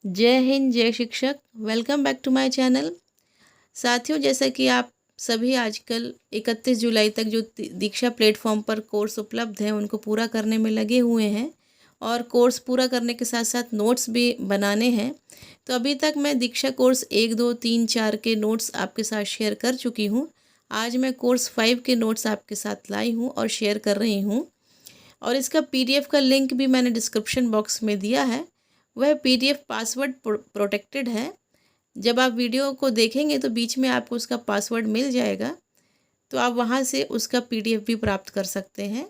जय हिंद, जय शिक्षक। Welcome back to my channel. साथियों, जैसा कि आप सभी आजकल 31 जुलाई तक जो दीक्षा प्लेटफॉर्म पर कोर्स उपलब्ध हैं उनको पूरा करने में लगे हुए हैं और कोर्स पूरा करने के साथ साथ नोट्स भी बनाने हैं। तो अभी तक मैं दीक्षा कोर्स 1, 2, 3, 4 के नोट्स आपके साथ शेयर कर चुकी हूँ। आज मैं कोर्स 5 के नोट्स आपके साथ लाई हूँ और शेयर कर रही हूँ। और इसका PDF का लिंक भी मैंने डिस्क्रिप्शन बॉक्स में दिया है। वह PDF पासवर्ड प्रोटेक्टेड है। जब आप वीडियो को देखेंगे तो बीच में आपको उसका पासवर्ड मिल जाएगा, तो आप वहां से उसका PDF भी प्राप्त कर सकते हैं।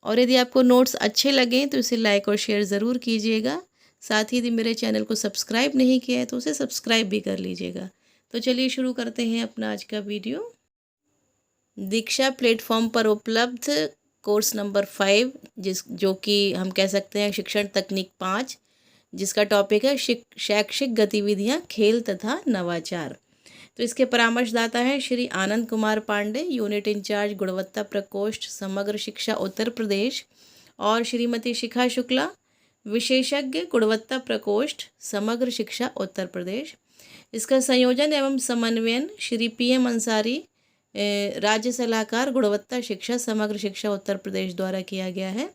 और यदि आपको नोट्स अच्छे लगें तो इसे लाइक और शेयर ज़रूर कीजिएगा। साथ ही यदि मेरे चैनल को सब्सक्राइब नहीं किया है तो उसे सब्सक्राइब भी कर लीजिएगा। तो चलिए शुरू करते हैं अपना आज का वीडियो। दीक्षा प्लेटफॉर्म पर उपलब्ध कोर्स नंबर 5, जो कि हम कह सकते हैं शिक्षण तकनीक 5, जिसका टॉपिक है शैक्षिक गतिविधियां, खेल तथा नवाचार। तो इसके परामर्शदाता हैं श्री आनंद कुमार पांडे, यूनिट इंचार्ज गुणवत्ता प्रकोष्ठ समग्र शिक्षा उत्तर प्रदेश, और श्रीमती शिखा शुक्ला, विशेषज्ञ गुणवत्ता प्रकोष्ठ समग्र शिक्षा उत्तर प्रदेश। इसका संयोजन एवं समन्वयन श्री PM अंसारी, राज्य सलाहकार गुणवत्ता शिक्षा समग्र शिक्षा उत्तर प्रदेश द्वारा किया गया है।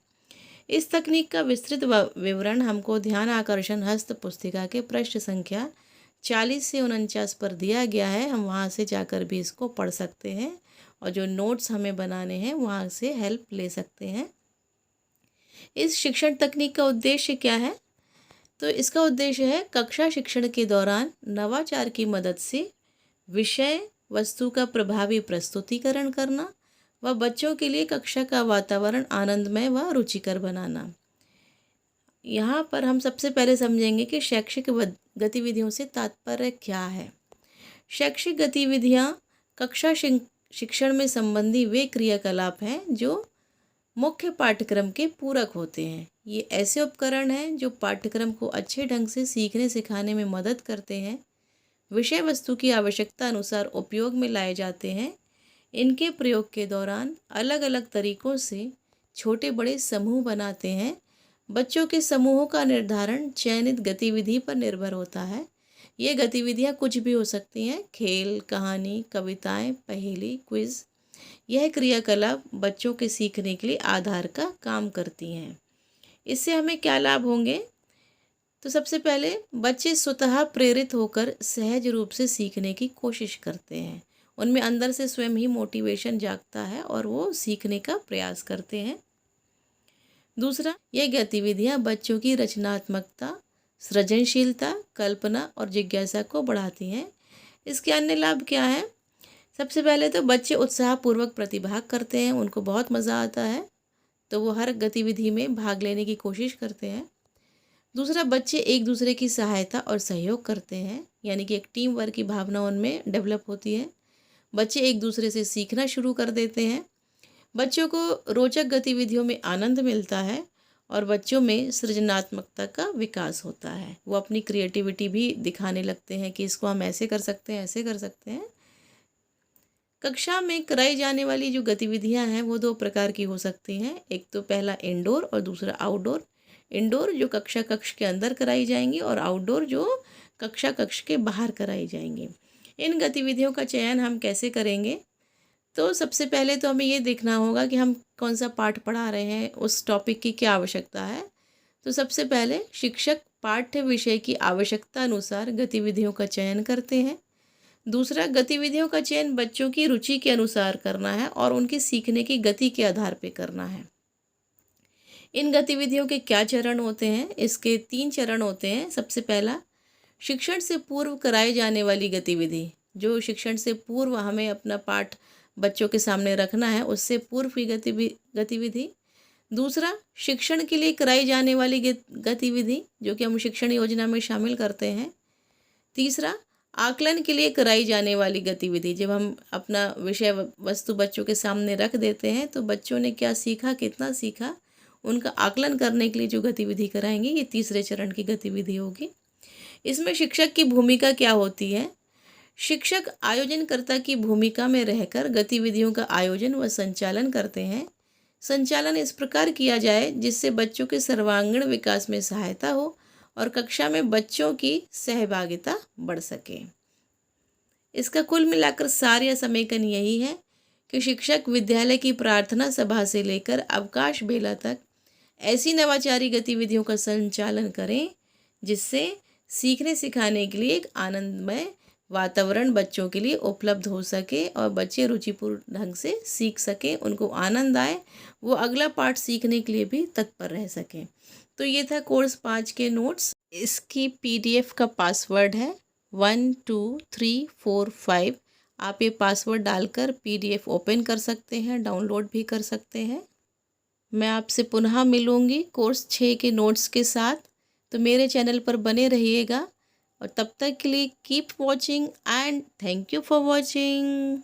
इस तकनीक का विस्तृत विवरण हमको ध्यान आकर्षण हस्त पुस्तिका के पृष्ठ संख्या 40 से 49 पर दिया गया है। हम वहाँ से जाकर भी इसको पढ़ सकते हैं और जो नोट्स हमें बनाने हैं वहाँ से हेल्प ले सकते हैं। इस शिक्षण तकनीक का उद्देश्य क्या है? तो इसका उद्देश्य है कक्षा शिक्षण के दौरान नवाचार की मदद से विषय वस्तु का प्रभावी प्रस्तुतिकरण करना व बच्चों के लिए कक्षा का वातावरण आनंदमय व रुचिकर बनाना। यहाँ पर हम सबसे पहले समझेंगे कि शैक्षिक गतिविधियों से तात्पर्य क्या है। शैक्षिक गतिविधियाँ कक्षा शिक्षण में संबंधी वे क्रियाकलाप हैं जो मुख्य पाठ्यक्रम के पूरक होते हैं। ये ऐसे उपकरण हैं जो पाठ्यक्रम को अच्छे ढंग से सीखने सिखाने में मदद करते हैं, विषय वस्तु की आवश्यकता अनुसार उपयोग में लाए जाते हैं। इनके प्रयोग के दौरान अलग अलग तरीक़ों से छोटे बड़े समूह बनाते हैं। बच्चों के समूहों का निर्धारण चयनित गतिविधि पर निर्भर होता है। ये गतिविधियाँ कुछ भी हो सकती हैं: खेल, कहानी, कविताएं, पहेली, क्विज़। यह क्रियाकलाप बच्चों के सीखने के लिए आधार का काम करती हैं। इससे हमें क्या लाभ होंगे? तो सबसे पहले बच्चे स्वतः प्रेरित होकर सहज रूप से सीखने की कोशिश करते हैं। उनमें अंदर से स्वयं ही मोटिवेशन जागता है और वो सीखने का प्रयास करते हैं। दूसरा, ये गतिविधियाँ बच्चों की रचनात्मकता, सृजनशीलता, कल्पना और जिज्ञासा को बढ़ाती हैं। इसके अन्य लाभ क्या हैं? सबसे पहले तो बच्चे उत्साहपूर्वक प्रतिभाग करते हैं, उनको बहुत मज़ा आता है, तो वो हर गतिविधि में भाग लेने की कोशिश करते हैं। दूसरा, बच्चे एक दूसरे की सहायता और सहयोग करते हैं, यानी कि एक टीम वर्क की भावना उनमें डेवलप होती है। बच्चे एक दूसरे से सीखना शुरू कर देते हैं। बच्चों को रोचक गतिविधियों में आनंद मिलता है और बच्चों में सृजनात्मकता का विकास होता है। वो अपनी क्रिएटिविटी भी दिखाने लगते हैं कि इसको हम ऐसे कर सकते हैं, ऐसे कर सकते हैं। कक्षा में कराई जाने वाली जो गतिविधियां हैं वो 2 प्रकार की हो सकती हैं। एक तो पहला इंडोर और दूसरा आउटडोर। इंडोर जो कक्षा कक्ष के अंदर कराई जाएंगी और आउटडोर जो कक्षा कक्ष के बाहर कराई जाएंगी। इन गतिविधियों का चयन हम कैसे करेंगे? तो सबसे पहले तो हमें ये देखना होगा कि हम कौन सा पाठ पढ़ा रहे हैं, उस टॉपिक की क्या आवश्यकता है। तो सबसे पहले शिक्षक पाठ्य विषय की आवश्यकता अनुसार गतिविधियों का चयन करते हैं। दूसरा, गतिविधियों का चयन बच्चों की रुचि के अनुसार करना है और उनकी सीखने की गति के आधार पर करना है। इन गतिविधियों के क्या चरण होते हैं? इसके 3 चरण होते हैं। सबसे पहला, शिक्षण से पूर्व कराई जाने वाली गतिविधि। जो शिक्षण से पूर्व हमें अपना पाठ बच्चों के सामने रखना है, उससे पूर्व की गतिविधि। दूसरा, शिक्षण के लिए कराई जाने वाली गतिविधि जो कि हम शिक्षण योजना में शामिल करते हैं। तीसरा, आकलन के लिए कराई जाने वाली गतिविधि। जब हम अपना विषय वस्तु बच्चों के सामने रख देते हैं तो बच्चों ने क्या सीखा, कितना सीखा, उनका आकलन करने के लिए जो गतिविधि कराएंगे, ये तीसरे चरण की गतिविधि होगी। इसमें शिक्षक की भूमिका क्या होती है? शिक्षक आयोजनकर्ता की भूमिका में रहकर गतिविधियों का आयोजन व संचालन करते हैं। संचालन इस प्रकार किया जाए जिससे बच्चों के सर्वांगीण विकास में सहायता हो और कक्षा में बच्चों की सहभागिता बढ़ सके। इसका कुल मिलाकर सार या समेकन यही है कि शिक्षक विद्यालय की प्रार्थना सभा से लेकर अवकाश बेला तक ऐसी नवाचारी गतिविधियों का संचालन करें जिससे सीखने सिखाने के लिए एक आनंदमय वातावरण बच्चों के लिए उपलब्ध हो सके और बच्चे रुचिपूर्ण ढंग से सीख सकें, उनको आनंद आए, वो अगला पाठ सीखने के लिए भी तत्पर रह सकें। तो ये था कोर्स 5 के नोट्स। इसकी PDF का पासवर्ड है 12345। आप ये पासवर्ड डालकर PDF ओपन कर सकते हैं, डाउनलोड भी कर सकते हैं। मैं आपसे पुनः मिलूँगी कोर्स 6 के नोट्स के साथ, तो मेरे चैनल पर बने रहिएगा और तब तक के लिए keep watching and thank you for watching.